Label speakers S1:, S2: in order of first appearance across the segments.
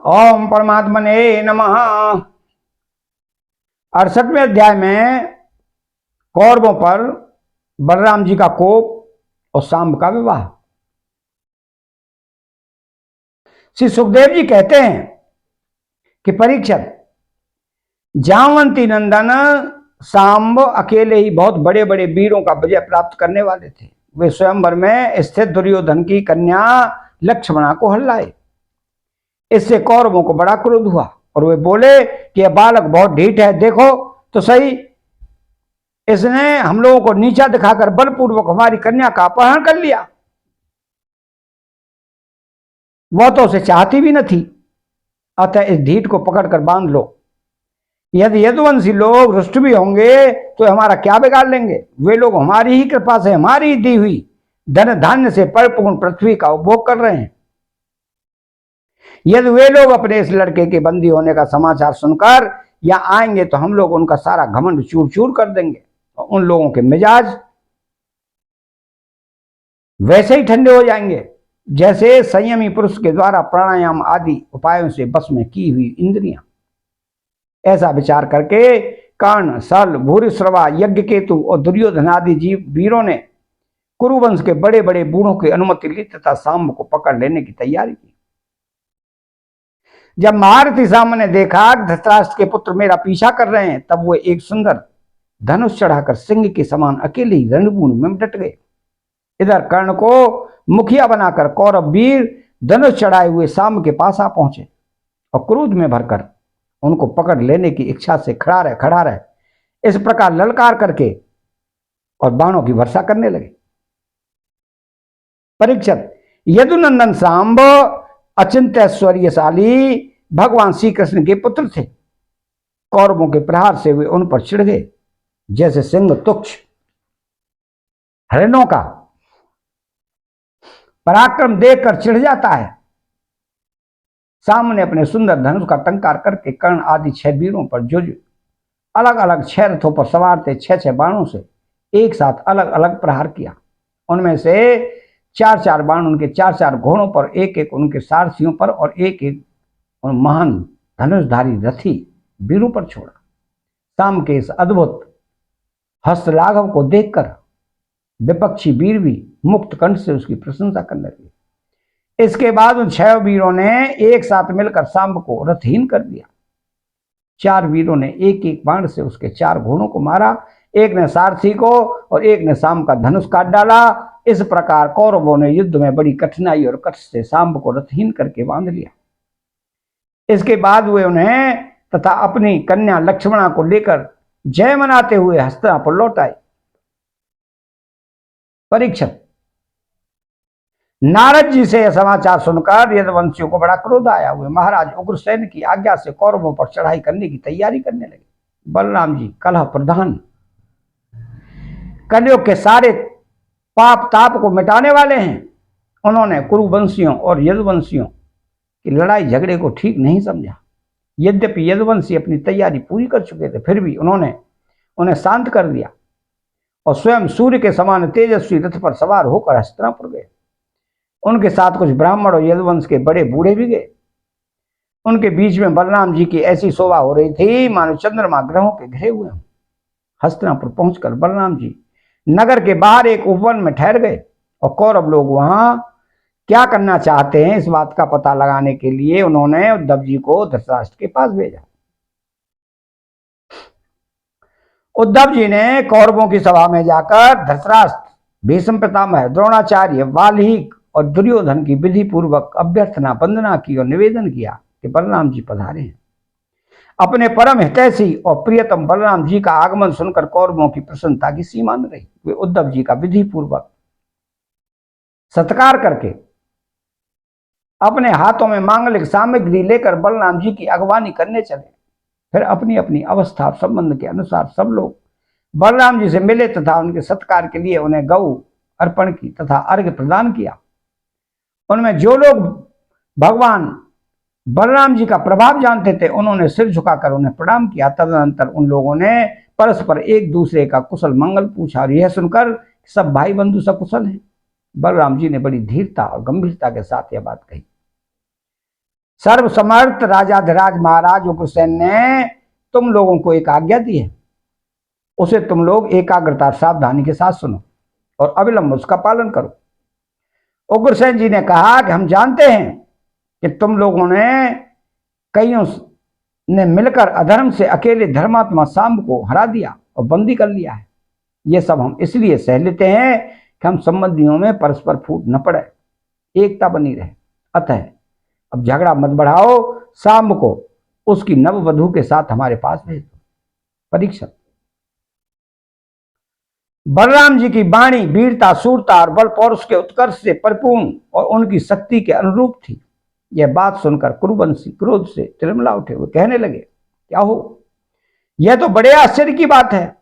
S1: ओम परमात्मने नमः। 68वें अध्याय में कौरवों पर बलराम जी का कोप और सांब का विवाह। श्री सुखदेव जी कहते हैं कि परीक्षित, जामवंती नंदन सांब अकेले ही बहुत बड़े बड़े वीरों का विजय प्राप्त करने वाले थे। वे स्वयंवर में स्थित दुर्योधन की कन्या लक्ष्मणा को हल्लाए। इससे कौरवों को बड़ा क्रोध हुआ और वे बोले कि यह बालक बहुत ढीठ है, देखो तो सही, इसने हम लोगों को नीचा दिखाकर बलपूर्वक हमारी कन्या का अपहरण कर लिया। वह तो उसे चाहती भी न थी, अतः इस ढीठ को पकड़कर बांध लो। यदि यदुवंशी लोग रुष्ट भी होंगे तो हमारा क्या बिगाड़ लेंगे। वे लोग हमारी ही कृपा से, हमारी दी हुई धन धान्य से परिपूर्ण पृथ्वी का उपभोग कर रहे हैं। यदि वे लोग अपने इस लड़के के बंदी होने का समाचार सुनकर यहाँ आएंगे तो हम लोग उनका सारा घमंड चूर चूर कर देंगे और उन लोगों के मिजाज वैसे ही ठंडे हो जाएंगे जैसे संयमी पुरुष के द्वारा प्राणायाम आदि उपायों से बस में की हुई इंद्रियां। ऐसा विचार करके कर्ण, सल, भूरिश्रवा, यज्ञकेतु और दुर्योधन आदि जीव वीरों ने कुरुवंश के बड़े बड़े बूढ़ों की अनुमति ली तथा सांब को पकड़ लेने की तैयारी की। जब महारथी सांब ने देखा धृतराष्ट्र के पुत्र मेरा पीछा कर रहे हैं, तब वो एक सुंदर धनुष चढ़ाकर सिंह के समान अकेले ही रणभूमि में डट गए। इधर कर्ण को मुखिया बनाकर कौरव वीर धनुष चढ़ाए हुए सांब के पास आ पहुंचे और क्रोध में भरकर उनको पकड़ लेने की इच्छा से खड़ा रहे इस प्रकार ललकार करके और बाणों की वर्षा करने लगे। परीक्षित, यदुनंदन सांब अचिंत्य ऐश्वर्यशाली भगवान श्री कृष्ण के पुत्र थे। कौरवों के प्रहार से वे उन पर चिढ़ गए जैसे सिंह तुक्ष हरिणों का पराक्रम देखकर चिढ़ जाता है। सामने अपने सुंदर धनुष का टंकार करके कर्ण आदि 6 वीरों पर जो अलग अलग 6 रथों पर सवार थे 6 बाणों से एक साथ अलग अलग प्रहार किया। उनमें से 4 बाण उनके 4 घोड़ों पर, एक उनके सारथियों पर और एक महान धनुषधारी रथी वीरों पर छोड़ा। शाम के इस अद्भुत हस्तलाघव को देखकर विपक्षी वीर भी मुक्त कंठ से उसकी प्रशंसा करने लगे। इसके बाद उन 6 वीरों ने एक साथ मिलकर सांब को रथहीन कर दिया। 4 वीरों ने एक बाण से उसके 4 घोड़ों को मारा, एक ने सारथी को और एक ने सांब का धनुष काट डाला। इस प्रकार कौरवों ने युद्ध में बड़ी कठिनाई और कष्ट से सांब को रथहीन करके बांध लिया। इसके बाद वे उन्हें तथा अपनी कन्या लक्ष्मणा को लेकर जय मनाते हुए हस्तिनापुर लौट आए। परीक्षित, नारद जी से यह समाचार सुनकर यदुवंशियों को बड़ा क्रोध आया। हुए महाराज उग्रसेन की आज्ञा से कौरवों पर चढ़ाई करने की तैयारी करने लगे। बलराम जी कलह प्रधान, कलयुग के सारे पाप ताप को मिटाने वाले हैं। उन्होंने कुरुवंशियों और यदुवंशियों की लड़ाई झगड़े को ठीक नहीं समझा। यद्यपि यदुवंशी अपनी तैयारी पूरी कर चुके थे, फिर भी उन्होंने उन्हें शांत कर दिया और स्वयं सूर्य के समान तेजस्वी रथ पर सवार होकर हस्तिनापुर गए। उनके साथ कुछ ब्राह्मण और यदुवंश के बड़े बूढ़े भी गए। उनके बीच में बलराम जी की ऐसी शोभा हो रही थी मानो चंद्रमा ग्रहों के घिरे हुए हों। हस्तिनापुर पहुंचकर बलराम जी नगर के बाहर एक उपवन में ठहर गए और कौरव लोग वहां क्या करना चाहते हैं इस बात का पता लगाने के लिए उन्होंने उद्धव जी को धृतराष्ट्र के पास भेजा। उद्धव जी ने कौरवों की सभा में जाकर धृतराष्ट्र, भीष्म पितामह, द्रोणाचार्य, वाल्मीकि और दुर्योधन की विधि पूर्वक अभ्यर्थना वंदना की और निवेदन किया कि बलराम जी पधारे हैं। अपने परम हितैषी और प्रियतम बलराम जी का आगमन सुनकर कौरवों की प्रसन्नता की सीमा न रही। वे उद्धव जी का विधि पूर्वक सत्कार करके अपने हाथों में मांगलिक सामग्री लेकर बलराम जी की अगवानी करने चले। फिर अपनी अपनी अवस्था संबंध के अनुसार सब लोग बलराम जी से मिले तथा उनके सत्कार के लिए उन्हें गौ अर्पण की तथा अर्घ्य प्रदान किया। उनमें जो लोग भगवान बलराम जी का प्रभाव जानते थे उन्होंने सिर झुकाकर उन्हें प्रणाम किया। तदनंतर उन लोगों ने परस्पर एक दूसरे का कुशल मंगल पूछा और यह सुनकर सब भाई बंधु सकुशल हैं। बलराम जी ने बड़ी धीरता और गंभीरता के साथ यह बात कही। सर्वसमर्थ राजाधिराज महाराज उग्रसेन ने तुम लोगों को एक आज्ञा दी है, उसे तुम लोग एकाग्रता सावधानी के साथ सुनो और अविलंब उसका पालन करो। उग्रसेन जी ने कहा कि हम जानते हैं कि तुम लोगों ने कईयों ने मिलकर अधर्म से अकेले धर्मात्मा सांब को हरा दिया और बंदी कर लिया है। ये सब हम इसलिए सह लेते हैं कि हम संबंधियों में परस्पर फूट न पड़े, एकता बनी रहे। अतः अब झगड़ा मत बढ़ाओ, सांब को उसकी नववधू के साथ हमारे पास भेज दो। परीक्षण। बलराम जी की वाणी वीरता, शूरता और बल पौरुष के उत्कर्ष से परिपूर्ण और उनकी शक्ति के अनुरूप थी। यह बात सुनकर कुरुवंशी क्रोध से तिलमिला उठे हुए कहने लगे, क्या हो, यह तो बड़े आश्चर्य की बात है।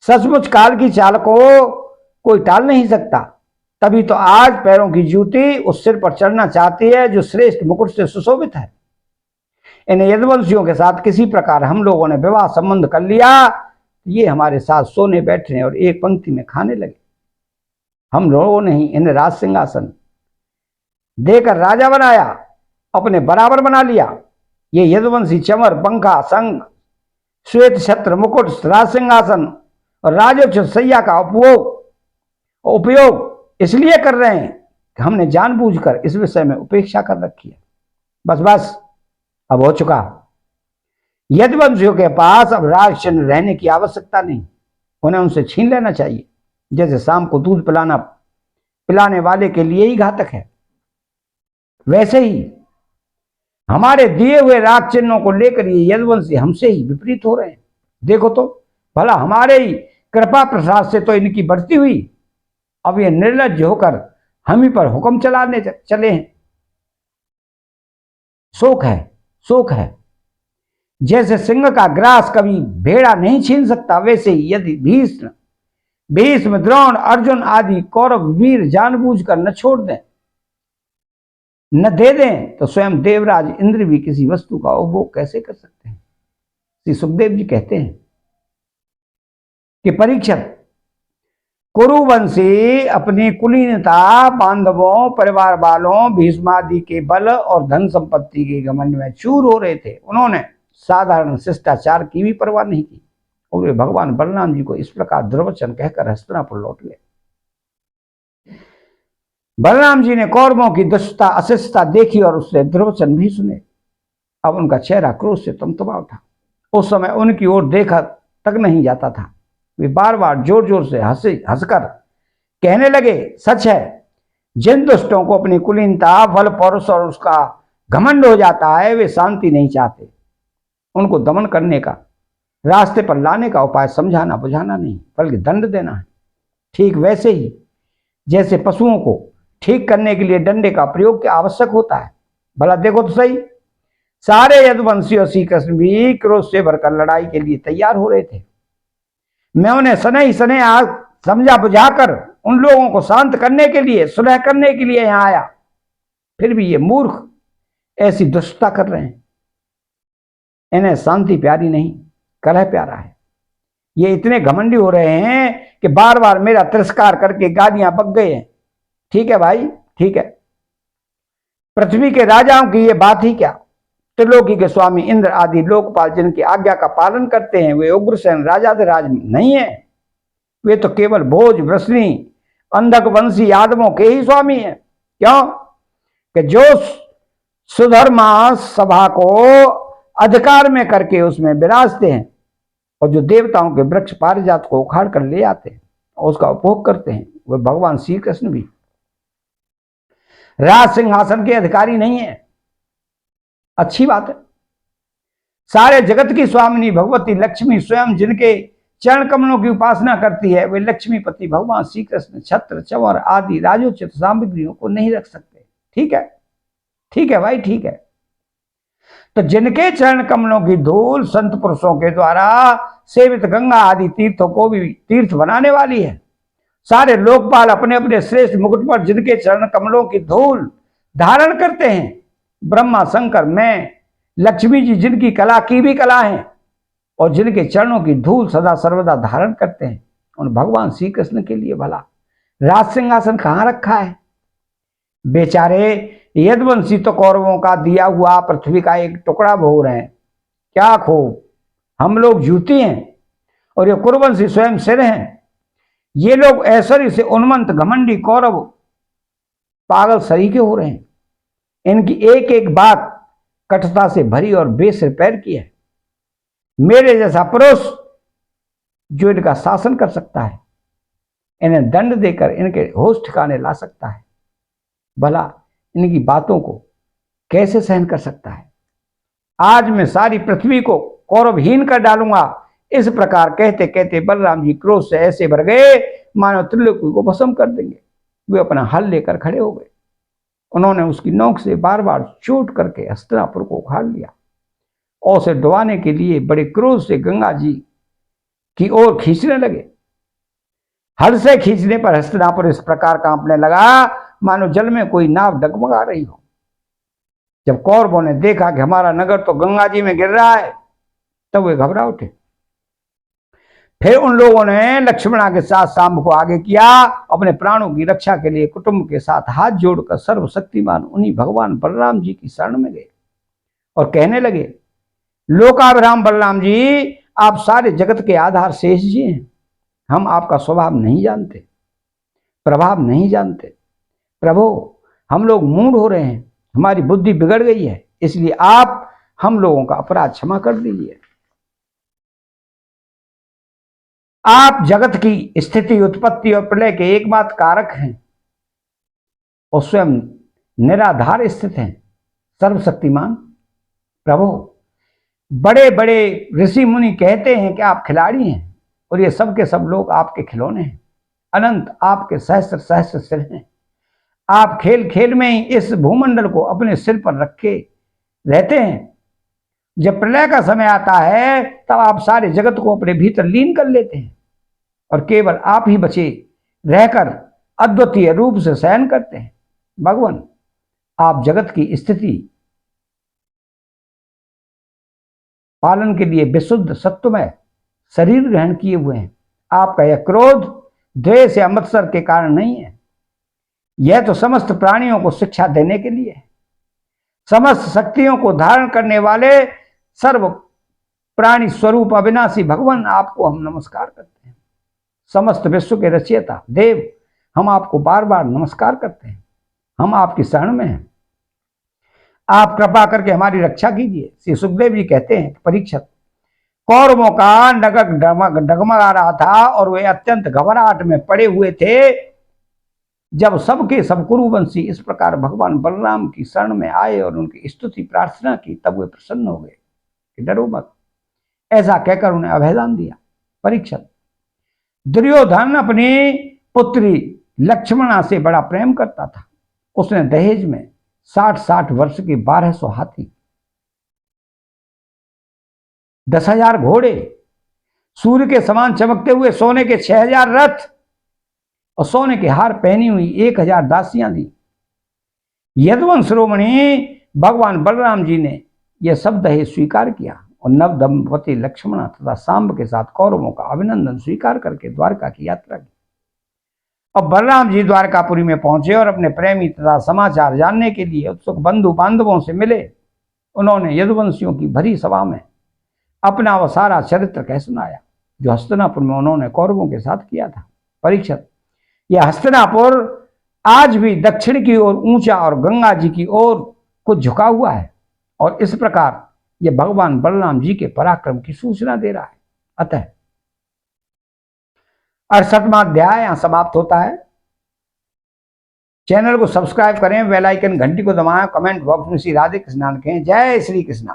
S1: सचमुच काल की चाल को कोई टाल नहीं सकता। तभी तो आज पैरों की जूती उस सिर पर चढ़ना चाहती है जो श्रेष्ठ मुकुट से सुशोभित है। इन यदुवंशियों के साथ किसी प्रकार हम लोगों ने विवाह संबंध कर लिया, ये हमारे साथ सोने बैठने और एक पंक्ति में खाने लगे। हम लोगों ने ही इन्हें राज सिंहासन देकर राजा बनाया, अपने बराबर बना लिया। ये यदुवंशी चमर, पंखा, संग, श्वेत छत्र, मुकुट, राज सिंहासन और राजोचित सैया का उपयोग इसलिए कर रहे हैं कि हमने जानबूझकर इस विषय में उपेक्षा कर रखी है। बस बस, अब हो चुका। यदुवंशियों के पास अब राज चिन्ह रहने की आवश्यकता नहीं, उन्हें उनसे छीन लेना चाहिए। जैसे शाम को दूध पिलाने वाले के लिए ही घातक है, वैसे ही हमारे दिए हुए राज चिन्हों को लेकर ये यदुवंशी हमसे ही विपरीत हो रहे हैं। देखो तो भला, हमारे ही कृपा प्रसाद से तो इनकी बढ़ती हुई, अब ये निर्लज्ज होकर हम ही पर हुक्म चलाने चले हैं। शोक है, शोक है। जैसे सिंह का ग्रास कभी भेड़ा नहीं छीन सकता, वैसे ही यदि भीष्म, द्रोण, अर्जुन आदि कौरव वीर जानबूझकर न छोड़ दें, न दे दें, तो स्वयं देवराज इंद्र भी किसी वस्तु का उपभोग कैसे कर सकते हैं। श्री सुखदेव जी कहते हैं कि परीक्षित, कुरुवंशी अपनी कुलीनता, बांधवों, परिवार वालों, भीष्मादि के बल और धन संपत्ति के घमंड में चूर हो रहे थे। उन्होंने साधारण शिष्टाचार की भी परवाह नहीं की और वे भगवान बलराम जी को इस प्रकार दुर्वचन कहकर हस्तिनापुर लौट गए। बलराम जी ने कौरवों की दुष्टता, अशिष्टता देखी और उससे दुर्वचन भी सुने। अब उनका चेहरा क्रोध से तमतमा उठा। उस समय उनकी ओर देखा तक नहीं जाता था। वे बार बार जोर जोर से हंसकर कहने लगे, सच है, जिन दुष्टों को अपनी कुलीनता, बल, पौरुष और उसका घमंड हो जाता है, वे शांति नहीं चाहते। उनको दमन करने का, रास्ते पर लाने का उपाय समझाना बुझाना नहीं, बल्कि दंड देना है। ठीक वैसे ही जैसे पशुओं को ठीक करने के लिए डंडे का प्रयोग की आवश्यक होता है। भला देखो तो सही, सारे यदुवंशी और श्री कृष्ण भी क्रोध से भरकर लड़ाई के लिए तैयार हो रहे थे। मैं उन्हें सने आग समझा बुझाकर उन लोगों को शांत करने के लिए, सुलह करने के लिए यहां आया। फिर भी ये मूर्ख ऐसी दुष्टता कर रहे हैं। इन्हें शांति प्यारी नहीं, कलह प्यारा है। ये इतने घमंडी हो रहे हैं कि बार बार मेरा तिरस्कार करके गालियां बक गए हैं। ठीक है भाई, ठीक है। पृथ्वी के राजाओं की ये बात ही क्या, त्रिलोकी के स्वामी इंद्र आदि लोकपाल जिनकी आज्ञा का पालन करते हैं, वे उग्रसेन राजाधिराज नहीं है। वे तो केवल भोज, वृष्णि, अंधक वंशी यादवों के ही स्वामी हैं। क्यों कि जो सुधर्मा सभा को अधिकार में करके उसमें विराजते हैं और जो देवताओं के वृक्ष पारिजात को उखाड़ कर ले आते हैं और उसका उपभोग करते हैं, वे भगवान श्री कृष्ण भी राज सिंहासन के अधिकारी नहीं है। अच्छी बात है। सारे जगत की स्वामिनी भगवती लक्ष्मी स्वयं जिनके चरण कमलों की उपासना करती है, वे लक्ष्मीपति भगवान श्री कृष्ण छत्र, चंवर आदि राजोचित सामग्रियों को नहीं रख सकते। ठीक है, ठीक है भाई, ठीक है। तो जिनके चरण कमलों की धूल संत पुरुषों के द्वारा सेवित गंगा आदि तीर्थों को भी तीर्थ बनाने वाली है, सारे लोकपाल अपने अपने श्रेष्ठ मुकुट पर जिनके चरण कमलों की धूल धारण करते हैं, ब्रह्मा, शंकर, मैं, लक्ष्मी जी जिनकी कला की भी कला है और जिनके चरणों की धूल सदा सर्वदा धारण करते हैं, उन भगवान श्री कृष्ण के लिए भला राज सिंहासन कहां रखा है। बेचारे यदुवंशी तो कौरवों का दिया हुआ पृथ्वी का एक टुकड़ा भोग रहे हैं। क्या खूब, हम लोग जूती हैं और ये कुरुवंशी स्वयं सिर हैं। ये लोग ऐश्वर्य से उन्मत्त घमंडी कौरव पागल सरीखे हो रहे हैं। इनकी एक एक बात कटुता से भरी और बेसिर पैर की है। मेरे जैसा पुरुष जो इनका शासन कर सकता है, इन्हें दंड देकर इनके होश ठिकाने ला सकता है, भला इनकी बातों को कैसे सहन कर सकता है। आज मैं सारी पृथ्वी को कौरवहीन कर डालूंगा। इस प्रकार कहते कहते बलराम जी क्रोध से ऐसे भर गए मानो त्रिलोकी को भस्म कर देंगे। वे अपना हल लेकर खड़े हो गए। उन्होंने उसकी नोक से बार बार चोट करके हस्तिनापुर को उखाड़ लिया और उसे डुबाने के लिए बड़े क्रोध से गंगा जी की ओर खींचने लगे। हल से खींचने पर हस्तिनापुर इस प्रकार कांपने लगा मानो जल में कोई नाव डगमगा रही हो। जब कौरवों ने देखा कि हमारा नगर तो गंगा जी में गिर रहा है, तब वे घबरा उठे। फिर उन लोगों ने लक्ष्मणा के साथ शाम को आगे किया। अपने प्राणों की रक्षा के लिए कुटुंब के साथ हाथ जोड़कर सर्वशक्तिमान उन्हीं भगवान बलराम जी की शरण में गए और कहने लगे, लोकाभिराम बलराम जी, आप सारे जगत के आधार शेष जी हैं। हम आपका स्वभाव नहीं जानते, प्रभाव नहीं जानते। प्रभु, हम लोग मूढ़ हो रहे हैं, हमारी बुद्धि बिगड़ गई है, इसलिए आप हम लोगों का अपराध क्षमा कर दीजिए। आप जगत की स्थिति, उत्पत्ति और प्रलय के एकमात्र कारक हैं और स्वयं निराधार स्थित हैं। सर्वशक्तिमान प्रभु, बड़े बड़े ऋषि मुनि कहते हैं कि आप खिलाड़ी हैं और ये सब के सब लोग आपके खिलौने हैं। अनंत आपके सहस्त्र सहस्त्र सिर हैं। आप खेल खेल में ही इस भूमंडल को अपने सिर पर रखे रहते हैं। जब प्रलय का समय आता है तब आप सारे जगत को अपने भीतर लीन कर लेते हैं और केवल आप ही बचे रहकर अद्वितीय रूप से शयन करते हैं। भगवान, आप जगत की स्थिति पालन के लिए विशुद्ध सत्वमय शरीर ग्रहण किए हुए हैं। आपका यह क्रोध द्वेष या मत्सर के कारण नहीं है, यह तो समस्त प्राणियों को शिक्षा देने के लिए है। समस्त शक्तियों को धारण करने वाले सर्व प्राणी स्वरूप अविनाशी भगवान, आपको हम नमस्कार करते हैं। समस्त विश्व के रचयिता देव, हम आपको बार बार नमस्कार करते हैं। हम आपकी शरण में हैं, आप कृपा करके हमारी रक्षा कीजिए। श्री सुखदेव जी कहते हैं, परीक्षित, कौरवों का नगर डगमगा रहा था और वे अत्यंत घबराहट में पड़े हुए थे। जब सबके सब कुरुवंशी इस प्रकार भगवान बलराम की शरण में आए और उनकी स्तुति प्रार्थना की, तब वे प्रसन्न हो गए कि डरो मत। ऐसा कहकर उन्हें अभयदान दिया। परीक्षित, दुर्योधन अपनी पुत्री लक्ष्मणा से बड़ा प्रेम करता था। उसने दहेज में 60 वर्ष के 1200 हाथी, 10,000 घोड़े, सूर्य के समान चमकते हुए सोने के 6,000 रथ और सोने के हार पहनी हुई 1,000 दासियां दी। यदुवंश शिरोमणि भगवान बलराम जी ने यह सब दहेज स्वीकार किया और नव दंपति लक्ष्मणा तथा सांब के साथ कौरवों का अभिनंदन स्वीकार करके द्वारका की यात्रा की। अब बलराम जी द्वारकापुरी में पहुंचे और अपने प्रेमी तथा समाचार जानने के लिए उत्सुक बंधु बांधवों से मिले। उन्होंने यदुवंशियों की भरी सभा में अपना वह सारा चरित्र कह सुनाया जो हस्तिनापुर में उन्होंने कौरवों के साथ किया था। परीक्षित, यह हस्तिनापुर आज भी दक्षिण की ओर ऊंचा और गंगा जी की ओर को झुका हुआ है और इस प्रकार यह भगवान बलराम जी के पराक्रम की सूचना दे रहा है। अतः 68वां अध्याय यहां समाप्त होता है। चैनल को सब्सक्राइब करें, बेल आइकन घंटी को दबाएं, कमेंट बॉक्स में श्री राधे कृष्ण लिखें। जय श्री कृष्ण।